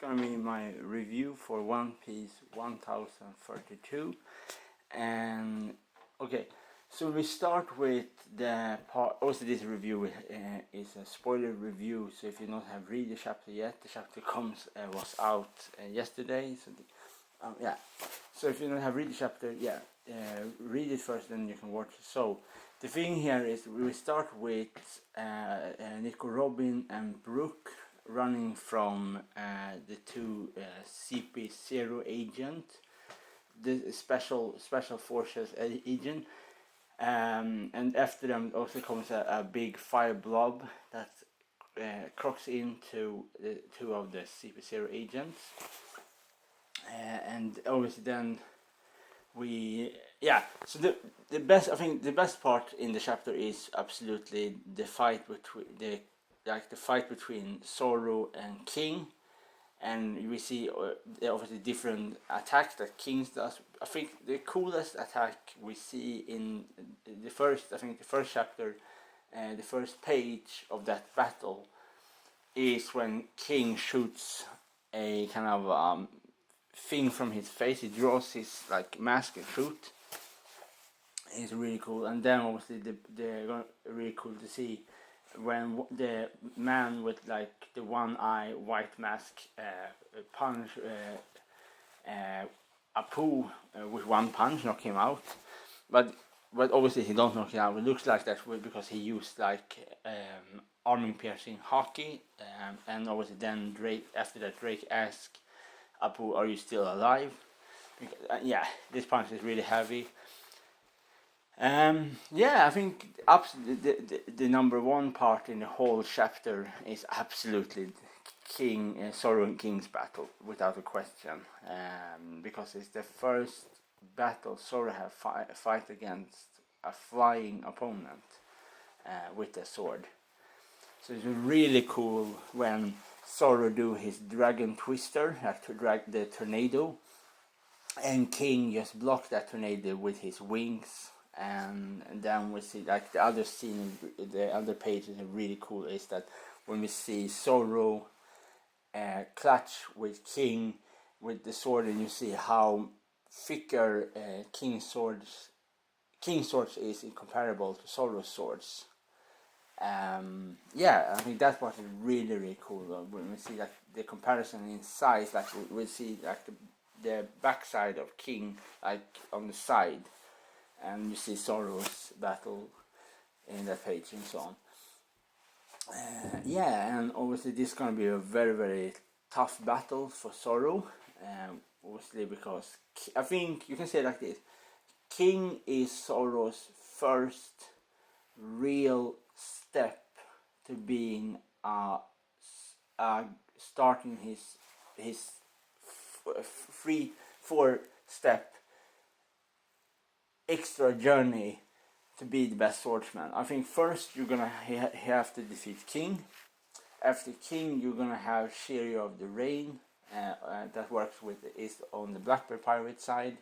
gonna be my review for One Piece 1032. And okay, so we start with the part. Also, this review is a spoiler review. So if you don't have read the chapter yet, the chapter was out yesterday. So yeah. So if you don't have read the chapter, read it first, then you can watch it. So the thing here is we start with Nico, Robin, and Brooke running from the two CP0 agent, the special forces agent, and after them also comes a big fire blob that crocks into the two of the CP0 agents, and obviously then so the best part in the chapter is absolutely the fight between Zoro and King, and we see obviously different attacks that King does. I think the coolest attack we see in the first chapter, the first page of that battle, is when King shoots a kind of thing from his face. He draws his mask and shoot. It's really cool. And then obviously they're really cool to see when the man with the one eye white mask punch Apu with one punch, knock him out. But obviously he don't knock him out. It looks like that because he used armor piercing hockey, and obviously then Drake asked Apu, "Are you still alive?" Because, this punch is really heavy. I think the number one part in the whole chapter is absolutely Zoro and King's battle, without a question. Because it's the first battle Zoro have fight against a flying opponent with a sword. So it's really cool when Zoro do his dragon twister to drag the tornado, and King just block that tornado with his wings. And then we see the other scene, the other page is really cool, is that when we see Zoro clutch with King with the sword, and you see how thicker King's swords is incomparable to Zoro's swords. I think that part is really cool. When we see the comparison in size, we see the backside of King on the side, and you see Zoro's battle in that page and so on. And obviously this is gonna be a very tough battle for Zoro. Obviously because I think you can say it like this: King is Zoro's first real step to being starting his 4-step extra journey to be the best swordsman. I think first you're gonna have to defeat King. After King, you're gonna have Shiryu of the Rain, that works is on the Blackbeard pirate side,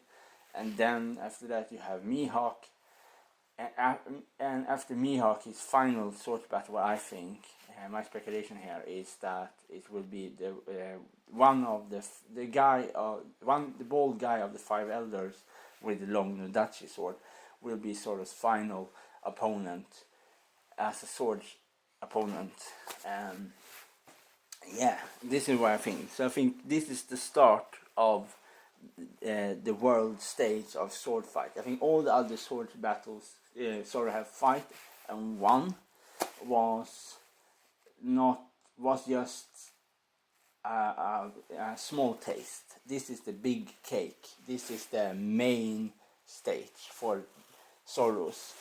and then after that you have Mihawk. And after Mihawk, his final sword battle, I think, my speculation here is that it will be the bald guy of the 5 elders with the long Nudachi sword will be Zoro's final opponent as a sword opponent. This is what I think. So I think this is the start of the world stage of sword fight. I think all the other sword battles Zoro have fight and won was just a small taste. This is the big cake. This is the main stage for Zoro's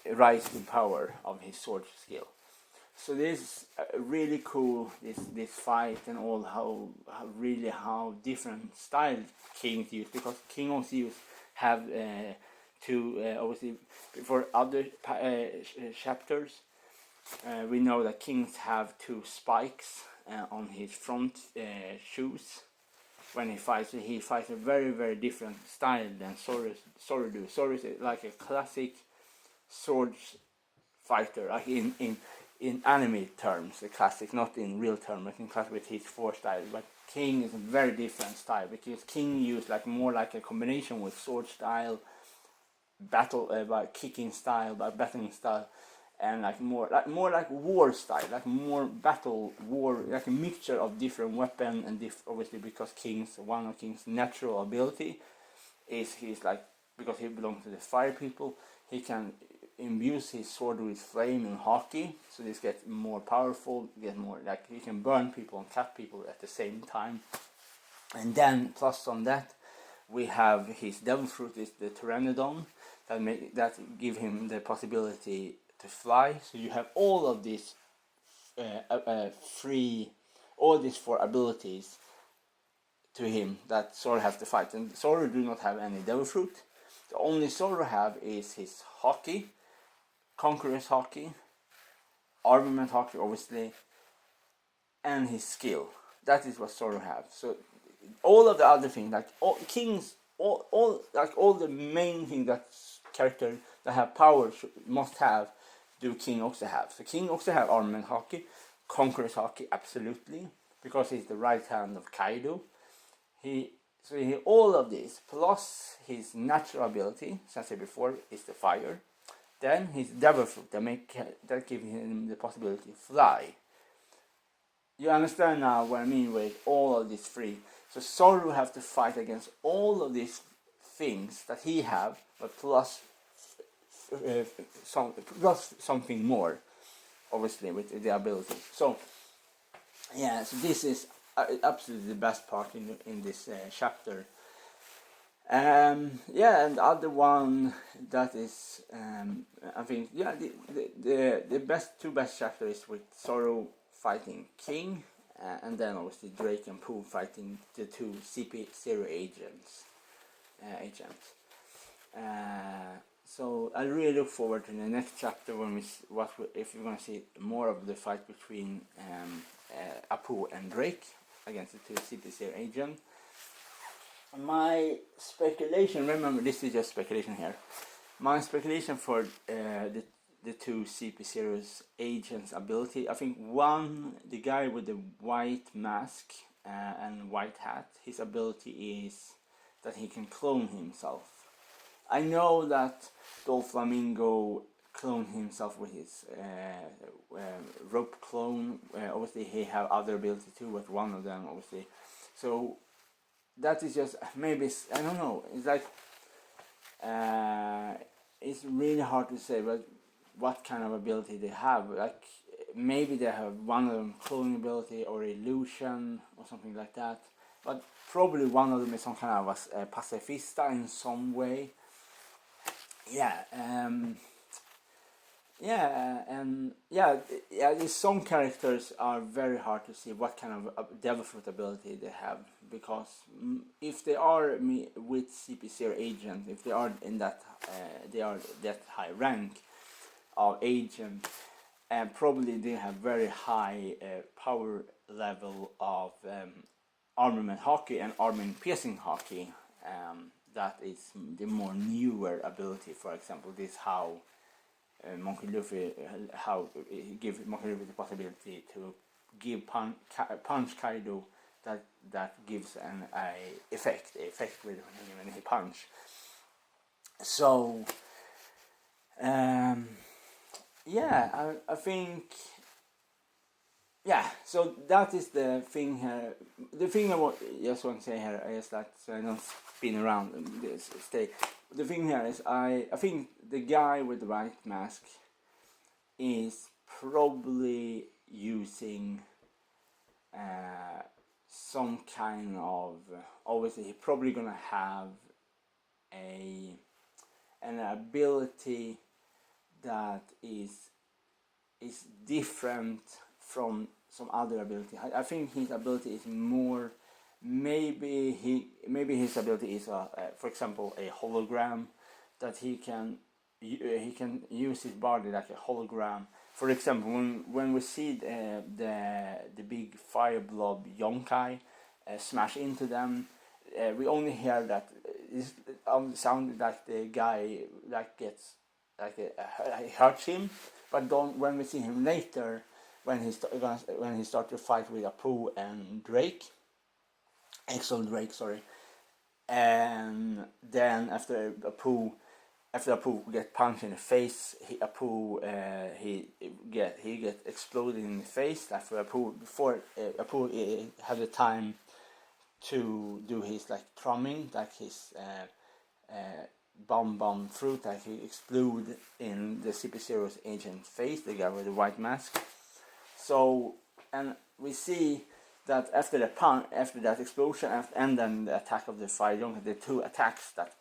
rise in power of his sword skill. So this is really cool. This fight and all how different style King use, because King also have obviously for other chapters. We know that Kings have 2 spikes on his front shoes. When he fights a very different style than Zoro do. Zoro is like a classic sword fighter. In in anime terms, the classic, not in real terms, but in classic with his 4 style. But King is a very different style, because King used like more like a combination with sword style, battle by kicking style, by battling style, and like more like war style, like more battle war, like a mixture of different weapon and obviously because one of King's natural ability is he's like, because he belongs to the fire people, he can imbues his sword with flame and hockey, so this gets more powerful, get more like he can burn people and cut people at the same time. And then plus on that, we have his devil fruit is the Pteranodon that give him the possibility to fly. So you have all of these all these 4 abilities to him that Zoro have to fight. And Zoro do not have any devil fruit. The only Zoro have is his hockey, Conqueror's hockey, armament hockey obviously, and his skill. That is what Zoro have. So all of the other things, like all Kings, all the main thing that character that have power must have, do King also have. So King also have armament hockey, Conqueror's hockey, absolutely, because he's the right hand of Kaido. He all of this plus his natural ability, as I said before, is the fire. Then his devil fruit that gives him the possibility to fly. You understand now what I mean with all of these 3. So Zoro have to fight against all of these things that he have, but plus something more, obviously, with the ability. So yeah, so this is absolutely the best part in this chapter. And the other one that is I think the 2 best chapters with Zoro fighting King, and then obviously Drake and Pooh fighting the 2 CP0 agents. So I really look forward to the next chapter when if we're going to see more of the fight between Apu and Drake against the 2 CP0 agents. My speculation, remember this is just speculation here, my speculation for the 2 CP0's agents ability, I think one, the guy with the white mask and white hat, his ability is that he can clone himself. I know that Doflamingo cloned himself with his rope clone. Obviously he have other ability too, but one of them obviously. So that is just maybe, I don't know. It's like it's really hard to say, but what kind of ability they have. Like maybe they have one of them cloning ability or illusion or something like that. But probably one of them is some kind of a pacifista in some way. Some characters are very hard to see what kind of devil fruit ability they have, because if they are with CP0 agent, if they are in that they are that high rank of agent, and probably they have very high power level of armament hockey and armament piercing hockey. That is the more newer ability. For example, this how Monkey Luffy give Monkey Luffy the possibility to give punch Kaido that gives an effect with when he punch. So I think so that is the thing here. The thing I just want to say here is that, so I don't spin around and stay. The thing here is I think the guy with the white mask is probably using some kind of, obviously he's probably gonna have an ability that is different from some other ability. I think his ability is more, maybe his ability is for example a hologram, that he can use his body like a hologram. For example, when we see the big fire blob Yonkai smash into them, we only hear that it sounded like the guy that gets like hurts him, But when we see him later, when he starts to fight with Apu and Drake, Exo Drake, sorry, and then after Apu get punched in the face, he get exploded in the face. After before Apu had the time to do his like thrumming, like his bomb fruit, like he explode in the CP0's agent's face, the guy with the white mask. So, and we see that after that explosion, and then the attack of the fire young, the two attacks that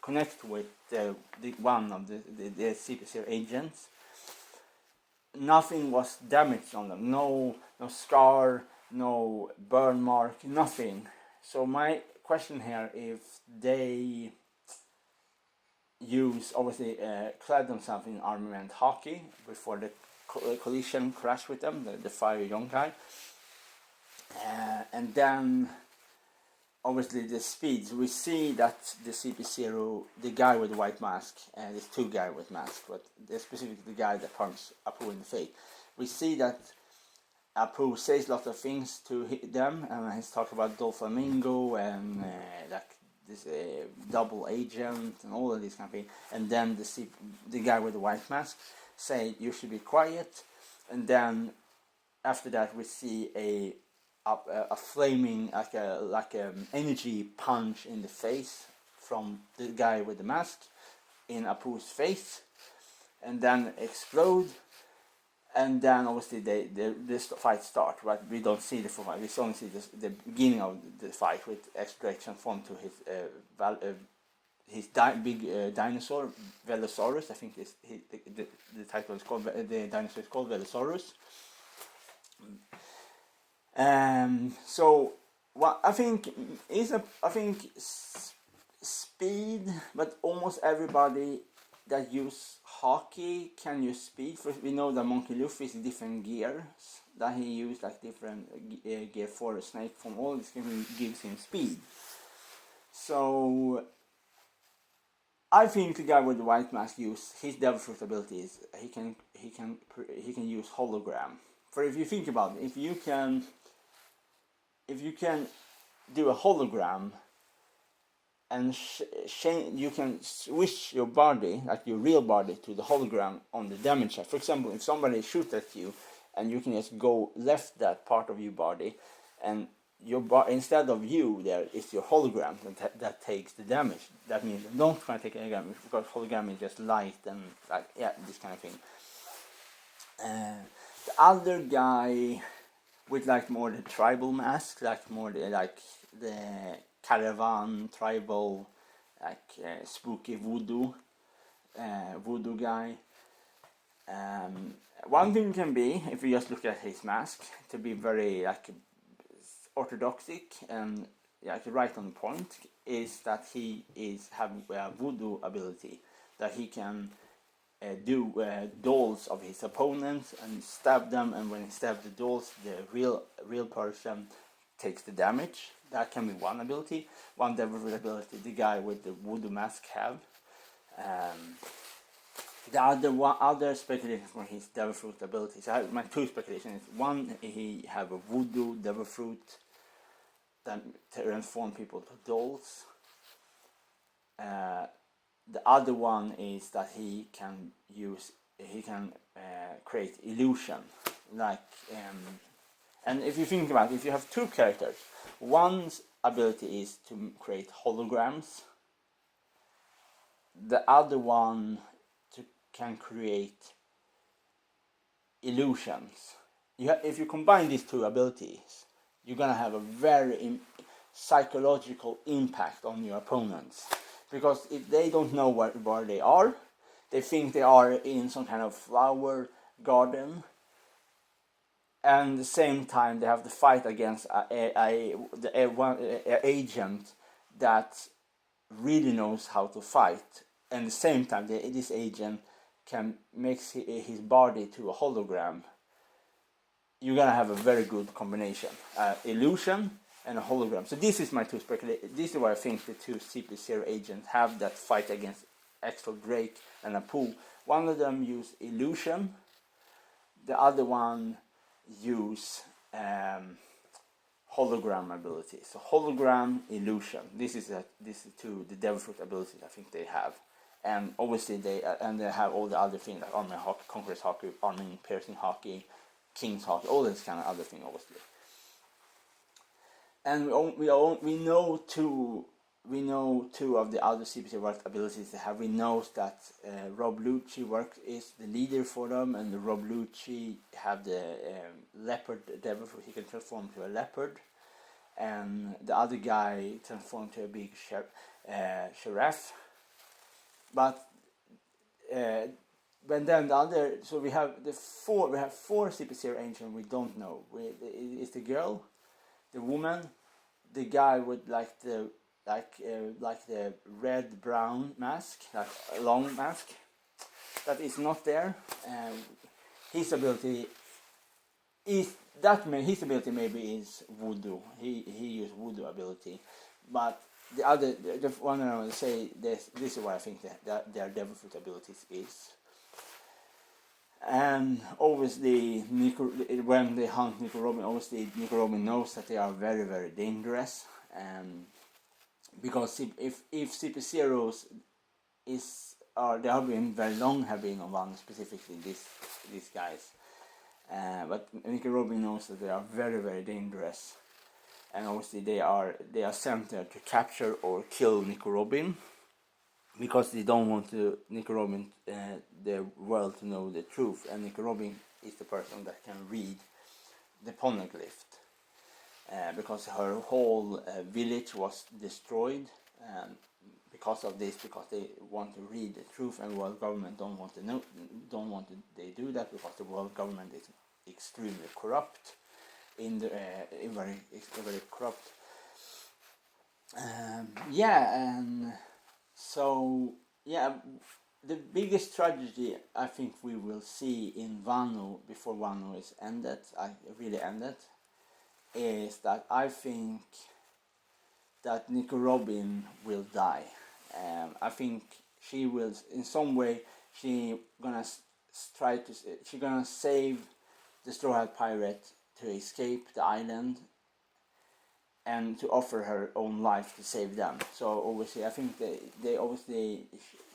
connect with the one of the CP0 agents, nothing was damaged on them. No scar, no burn mark, nothing. So my question here, if they use obviously clad themselves in armament hockey before the collision crash with them, the fire young guy, and then obviously the speeds, we see that the CP0, the guy with the white mask, and there's two guys with masks, but specifically the guy that punches Apu in the face, we see that Apu says lots of things to them, and he's talking about Doflamingo and like this double agent and all of these kind of things, and then the guy with the white mask say you should be quiet, and then after that we see a flaming like a energy punch in the face from the guy with the mask in Apu's face, and then explode, and then obviously this fight starts. Right, we don't see the fight. We only see the beginning of the fight with X-Drake transformed to his big dinosaur Velosaurus. I think the title is called, the dinosaur is called Velosaurus. So what I think is speed, but almost everybody that use hockey can use speed. First, we know that Monkey Luffy is different gears that he used, like different gear for a snake from all this gives him speed. So I think the guy with the white mask use his devil fruit abilities. He can use hologram. For if you think about it, if you can do a hologram and you can switch your body, like your real body, to the hologram on the damage side. For example, if somebody shoots at you and you can just go left that part of your body, and instead of you there is your hologram that takes the damage. That means don't try to take any damage, because hologram is just light and like this kind of thing. The other guy with like more the tribal mask, like more the caravan tribal, like spooky voodoo guy. One thing can be, if you just look at his mask, to be very like orthodoxic and like right on point, is that he have a voodoo ability, that he can do dolls of his opponents and stab them, and when he stabs the dolls, the real person takes the damage. That can be one ability. One devil fruit ability the guy with the voodoo mask have. The other speculation for his devil fruit abilities, I have my two speculations. One, he have a voodoo devil fruit that transform people to dolls. The other one is that he can create illusion, like and if you think about it, if you have two characters, one's ability is to create holograms, the other one can create illusions. If you combine these two abilities, you're gonna have a very psychological impact on your opponents. Because if they don't know where they are, they think they are in some kind of flower garden, and at the same time they have to fight against an agent that really knows how to fight, and at the same time this agent can make his body to a hologram. You're gonna have a very good combination, illusion and a hologram. So this is my two speculations. This is what I think the two CP0 agents have that fight against Axel Drake and Apu, One of them use illusion. The other one use hologram ability. So hologram, illusion. This is two the devil fruit abilities I think they have, and obviously they have all the other things like armor hockey, conqueror's hockey, armor piercing hockey, king's hockey, all this kind of other thing obviously. And we know two of the other CPC work abilities they have. We know that Rob Lucci is the leader for them, and the Rob Lucci have the leopard devil fruit. He can transform to a leopard, and the other guy transformed to a big giraffe. But when then the other, so we have four CP0 agents we don't know. It's the girl, the woman, the guy with like the red brown mask, like a long mask, that is not there. His ability maybe is voodoo. He used voodoo ability, but the one I want to say this is what I think that their devil fruit abilities is. And obviously, when they hunt Nico Robin, obviously Nico Robin knows that they are very, very dangerous. Because if CP0s they have been very long, have been on one specifically these guys. But Nico Robin knows that they are very, very dangerous, and obviously they are sent there to capture or kill Nico Robin, because they don't want Nico Robin the world to know the truth, and Nico Robin is the person that can read the poneglyph, because her whole village was destroyed because of this, because they want to read the truth, and world government don't want they do that, because the world government is extremely corrupt, very corrupt. And so the biggest tragedy I think we will see in Wano before Wano is ended, is that I think that Nico Robin will die. I think she will, in some way, she's gonna save the Straw Hat Pirate to escape the island, and to offer her own life to save them. So obviously, I think they obviously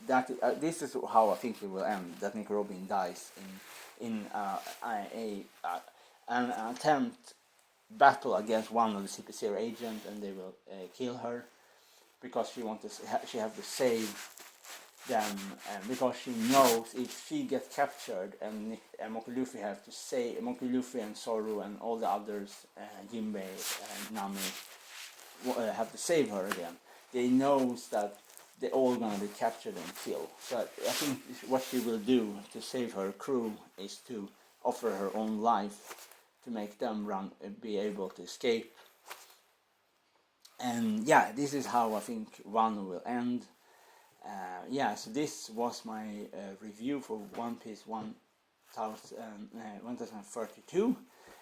that this is how I think it will end. That Nico Robin dies in an attempt battle against one of the CP0 agents, and they will kill her, because she have to save them, because she knows if she gets captured and Monkey Luffy have to save Monkey Luffy and Zoro and all the others, Jinbei and Nami have to save her again. They knows that they're all gonna be captured and killed. So I think what she will do to save her crew is to offer her own life to make them be able to escape. And this is how I think Wano will end. So this was my review for One Piece 1032,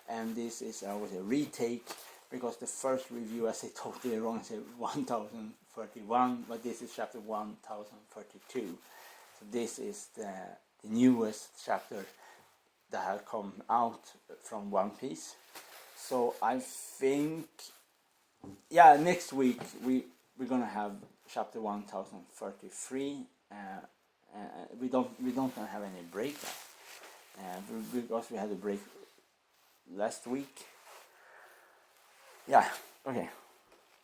and this is a retake, because the first review I said totally wrong. I said 1031, but this is chapter 1032. So this is the newest chapter that has come out from One Piece. So I think next week we're gonna have chapter 1033. We don't gonna have any break, because we had a break last week. Okay.